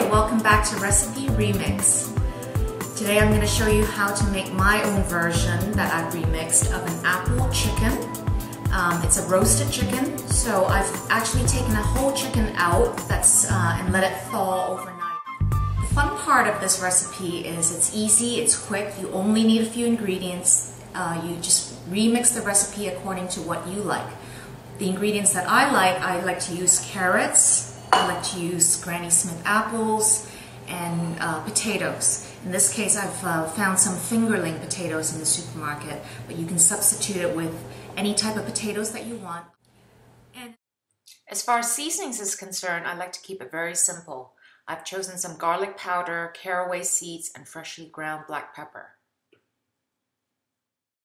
welcome back to Recipe Remix. Today I'm going to show you how to make my own version that I've remixed of an apple chicken. It's a roasted chicken, so I've actually taken a whole chicken out and let it thaw overnight. The fun part of this recipe is it's easy, it's quick, you only need a few ingredients. You just remix the recipe according to what you like. The ingredients that I like to use carrots, I like to use Granny Smith apples, and potatoes. In this case, I've found some fingerling potatoes in the supermarket, but you can substitute it with any type of potatoes that you want. And as far as seasonings is concerned, I like to keep it very simple. I've chosen some garlic powder, caraway seeds, and freshly ground black pepper.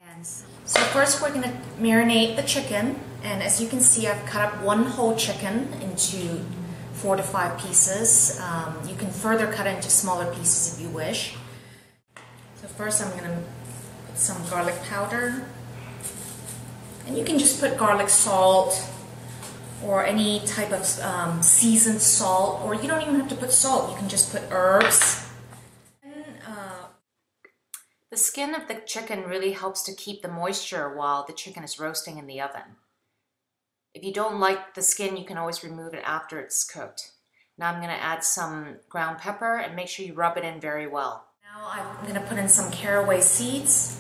And so first we're going to marinate the chicken, and as you can see, I've cut up one whole chicken into 4 to 5 pieces. You can further cut it into smaller pieces if you wish. So first I'm going to put some garlic powder, and you can just put garlic salt or any type of seasoned salt, or you don't even have to put salt, you can just put herbs. The skin of the chicken really helps to keep the moisture while the chicken is roasting in the oven. If you don't like the skin, you can always remove it after it's cooked. Now I'm going to add some ground pepper and make sure you rub it in very well. Now I'm going to put in some caraway seeds.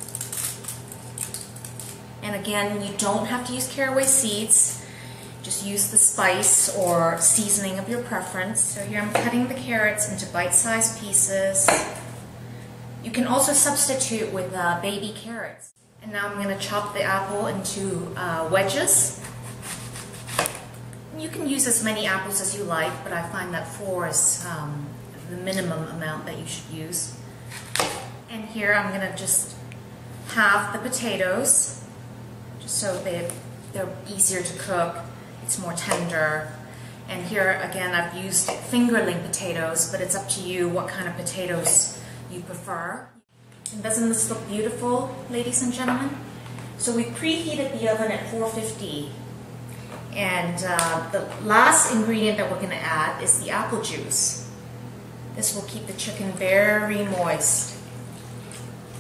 And again, you don't have to use caraway seeds. Just use the spice or seasoning of your preference. So here I'm cutting the carrots into bite-sized pieces. You can also substitute with baby carrots. And now I'm going to chop the apple into wedges. You can use as many apples as you like, but I find that 4 is the minimum amount that you should use. And here I'm going to just halve the potatoes, just so they're easier to cook. It's more tender. And here again I've used fingerling potatoes, but it's up to you what kind of potatoes you prefer. And doesn't this look beautiful, ladies and gentlemen? So we preheated the oven at 450. And the last ingredient that we're going to add is the apple juice. This will keep the chicken very moist.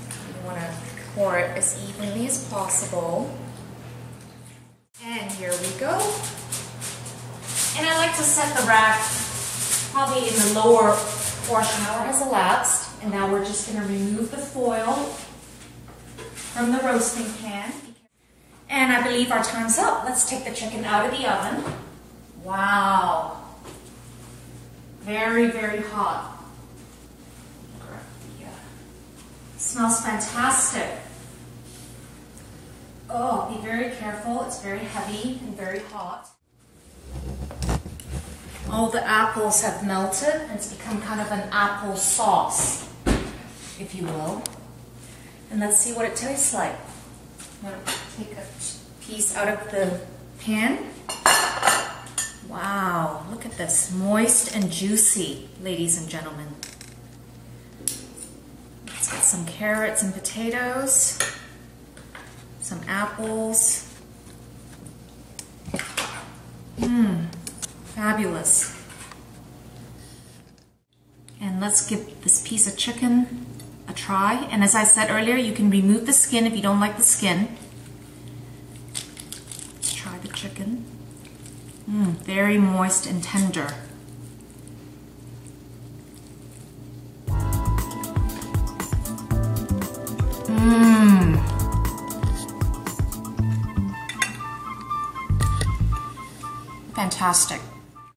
You want to pour it as evenly as possible. And here we go. And I like to set the rack probably in the lower portion. An hour has elapsed, and now we're just going to remove the foil from the roasting pan. And I believe our time's up. Let's take the chicken out of the oven. Wow. Very, very hot. Smells fantastic. Oh, be very careful. It's very heavy and very hot. All the apples have melted, and it's become kind of an apple sauce, if you will. And let's see what it tastes like. I'm going to take a piece out of the pan. Wow, look at this. Moist and juicy, ladies and gentlemen. Let's get some carrots and potatoes, some apples. Fabulous. And let's give this piece of chicken a try. And as I said earlier, you can remove the skin if you don't like the skin. Let's try the chicken. Very moist and tender. Fantastic.